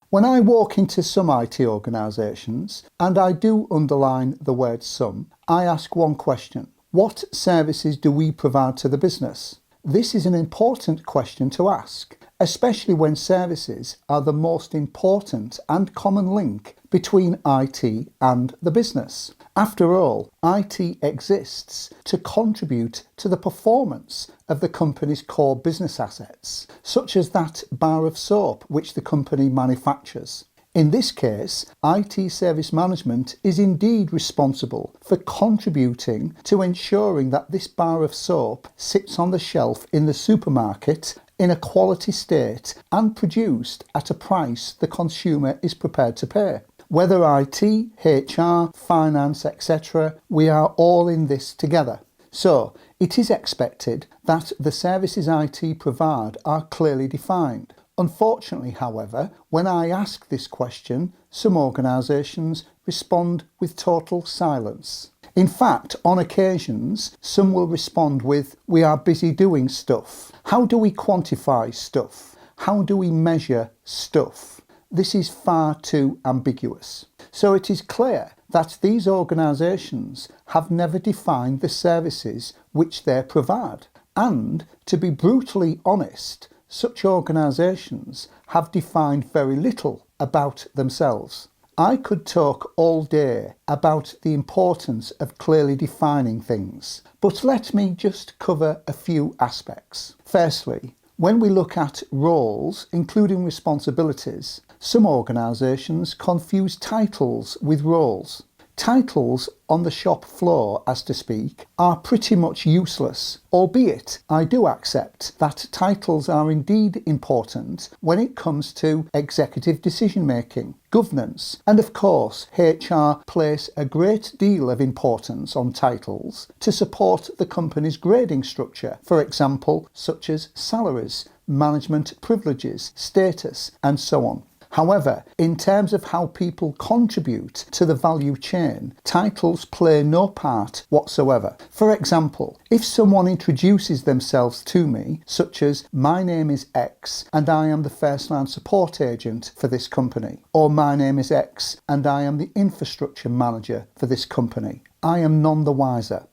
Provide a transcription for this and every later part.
When I walk into some IT organisations, and I do underline the word some, I ask one question. What services do we provide to the business? This is an important question to ask, especially when services are the most important and common link between IT and the business. After all, IT exists to contribute to the performance of the company's core business assets, such as that bar of soap which the company manufactures. In this case, IT service management is indeed responsible for contributing to ensuring that this bar of soap sits on the shelf in the supermarket in a quality state and produced at a price the consumer is prepared to pay. Whether IT, HR, finance, etc., we are all in this together. So, it is expected that the services IT provide are clearly defined. Unfortunately, however, when I ask this question, some organisations respond with total silence. In fact, on occasions, some will respond with, "We are busy doing stuff." How do we quantify stuff? How do we measure stuff? This is far too ambiguous. So it is clear that these organisations have never defined the services which they provide. And, to be brutally honest, such organisations have defined very little about themselves. I could talk all day about the importance of clearly defining things, but let me just cover a few aspects. Firstly, when we look at roles, including responsibilities, some organisations confuse titles with roles. Titles on the shop floor, as to speak, are pretty much useless, albeit I do accept that titles are indeed important when it comes to executive decision making, governance, and of course HR place a great deal of importance on titles to support the company's grading structure, for example, such as salaries, management privileges, status, and so on. However, in terms of how people contribute to the value chain, titles play no part whatsoever. For example, if someone introduces themselves to me, such as "My name is X and I am the first line support agent for this company," or "My name is X and I am the infrastructure manager for this company," I am none the wiser.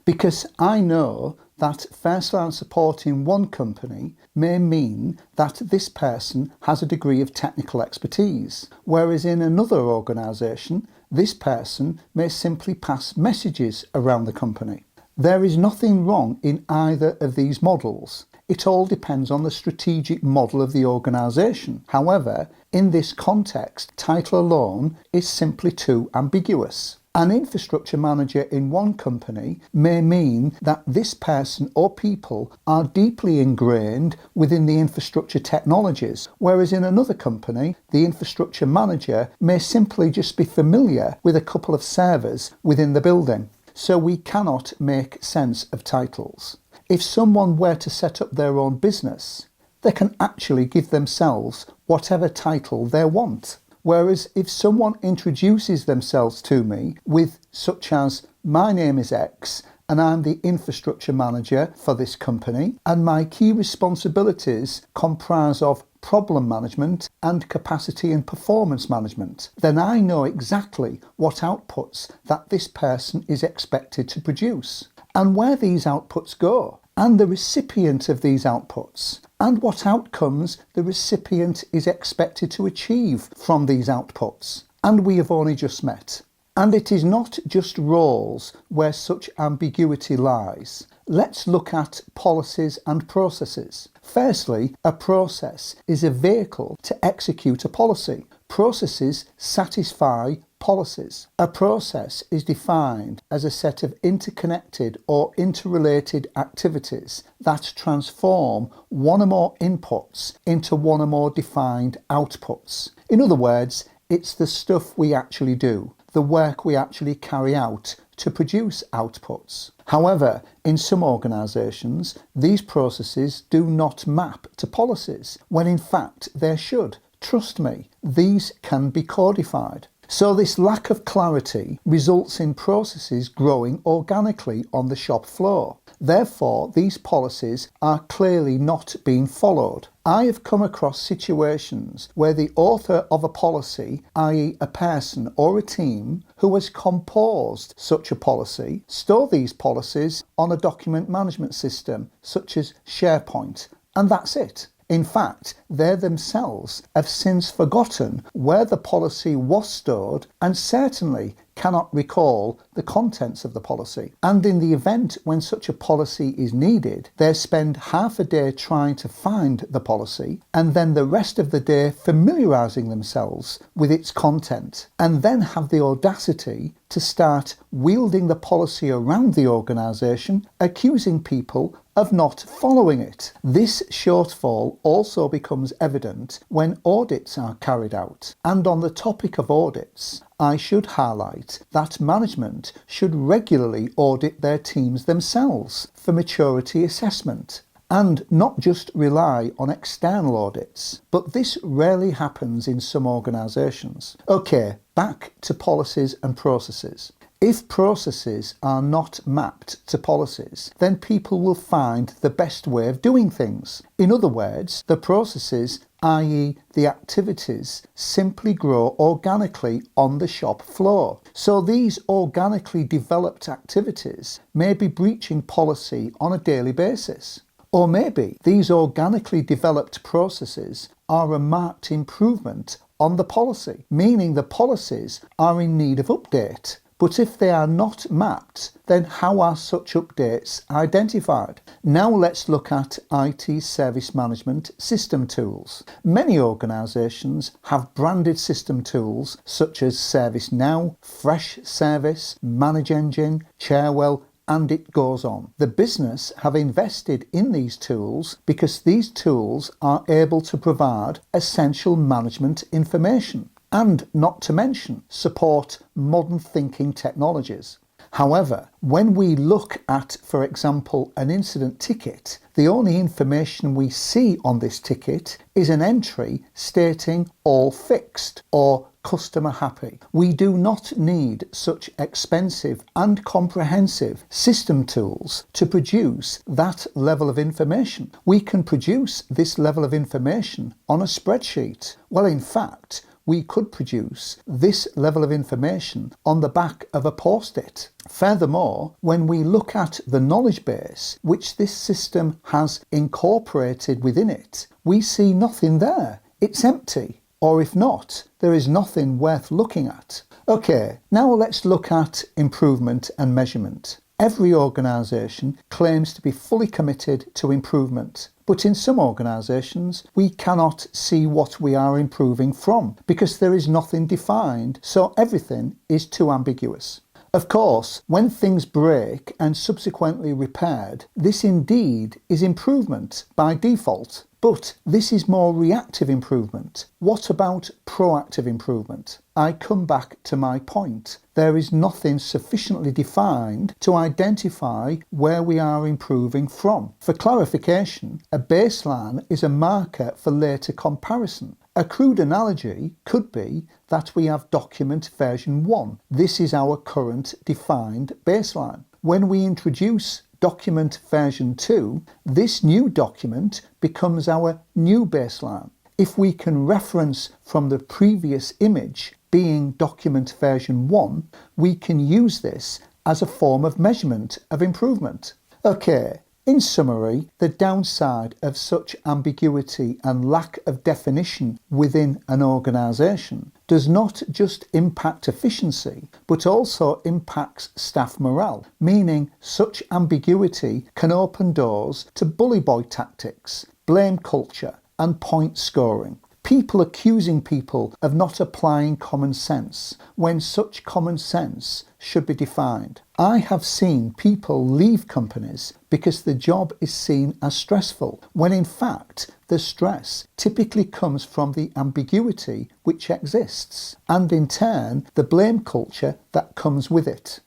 Because I know that first line support in one company may mean that this person has a degree of technical expertise, whereas in another organisation, this person may simply pass messages around the company. There is nothing wrong in either of these models. It all depends on the strategic model of the organisation. However, in this context, title alone is simply too ambiguous. An infrastructure manager in one company may mean that this person or people are deeply ingrained within the infrastructure technologies, whereas in another company, the infrastructure manager may simply just be familiar with a couple of servers within the building. So we cannot make sense of titles. If someone were to set up their own business, they can actually give themselves whatever title they want. Whereas if someone introduces themselves to me with such as "My name is X and I'm the infrastructure manager for this company and my key responsibilities comprise of problem management and capacity and performance management," then I know exactly what outputs that this person is expected to produce and where these outputs go, and the recipient of these outputs, and what outcomes the recipient is expected to achieve from these outputs. And we have only just met. And it is not just roles where such ambiguity lies. Let's look at policies and processes. Firstly, a process is a vehicle to execute a policy. Processes satisfy policies. A process is defined as a set of interconnected or interrelated activities that transform one or more inputs into one or more defined outputs. In other words, it's the stuff we actually do, the work we actually carry out to produce outputs. However, in some organisations, these processes do not map to policies, when in fact they should. Trust me, these can be codified. So this lack of clarity results in processes growing organically on the shop floor. Therefore, these policies are clearly not being followed. I have come across situations where the author of a policy, i.e. a person or a team who has composed such a policy, store these policies on a document management system such as SharePoint, and that's it. In fact, they themselves have since forgotten where the policy was stored and certainly cannot recall the contents of the policy. And in the event when such a policy is needed, they spend half a day trying to find the policy and then the rest of the day familiarising themselves with its content, and then have the audacity to start wielding the policy around the organisation, accusing people of not following it. This shortfall also becomes evident when audits are carried out. And on the topic of audits, I should highlight that management should regularly audit their teams themselves for maturity assessment, and not just rely on external audits. But this rarely happens in some organisations. Okay, back to policies and processes. If processes are not mapped to policies, then people will find the best way of doing things. In other words, the processes, i.e. the activities, simply grow organically on the shop floor. So these organically developed activities may be breaching policy on a daily basis. Or maybe these organically developed processes are a marked improvement on the policy, meaning the policies are in need of update. But if they are not mapped, then how are such updates identified? Now let's look at IT service management system tools. Many organisations have branded system tools such as ServiceNow, Freshservice, ManageEngine, Cherwell, and it goes on. The business have invested in these tools because these tools are able to provide essential management information, and not to mention support modern thinking technologies. However, when we look at, for example, an incident ticket, the only information we see on this ticket is an entry stating all fixed or customer happy. We do not need such expensive and comprehensive system tools to produce that level of information. We can produce this level of information on a spreadsheet. Well, in fact, we could produce this level of information on the back of a post-it. Furthermore, when we look at the knowledge base which this system has incorporated within it, we see nothing there. It's empty. Or if not, there is nothing worth looking at. Okay, now let's look at improvement and measurement. Every organisation claims to be fully committed to improvement, but in some organisations we cannot see what we are improving from because there is nothing defined, so everything is too ambiguous. Of course, when things break and subsequently repaired, this indeed is improvement by default. But this is more reactive improvement. What about proactive improvement? I come back to my point. There is nothing sufficiently defined to identify where we are improving from. For clarification, a baseline is a marker for later comparison. A crude analogy could be that we have document version 1. This is our current defined baseline. When we introduce document version 2, this new document becomes our new baseline. If we can reference from the previous image being document version 1, we can use this as a form of measurement of improvement. Okay, in summary, the downside of such ambiguity and lack of definition within an organisation does not just impact efficiency, but also impacts staff morale, meaning such ambiguity can open doors to bully boy tactics, blame culture, and point scoring. People accusing people of not applying common sense when such common sense should be defined. I have seen people leave companies because the job is seen as stressful, when in fact the stress typically comes from the ambiguity which exists, and in turn the blame culture that comes with it.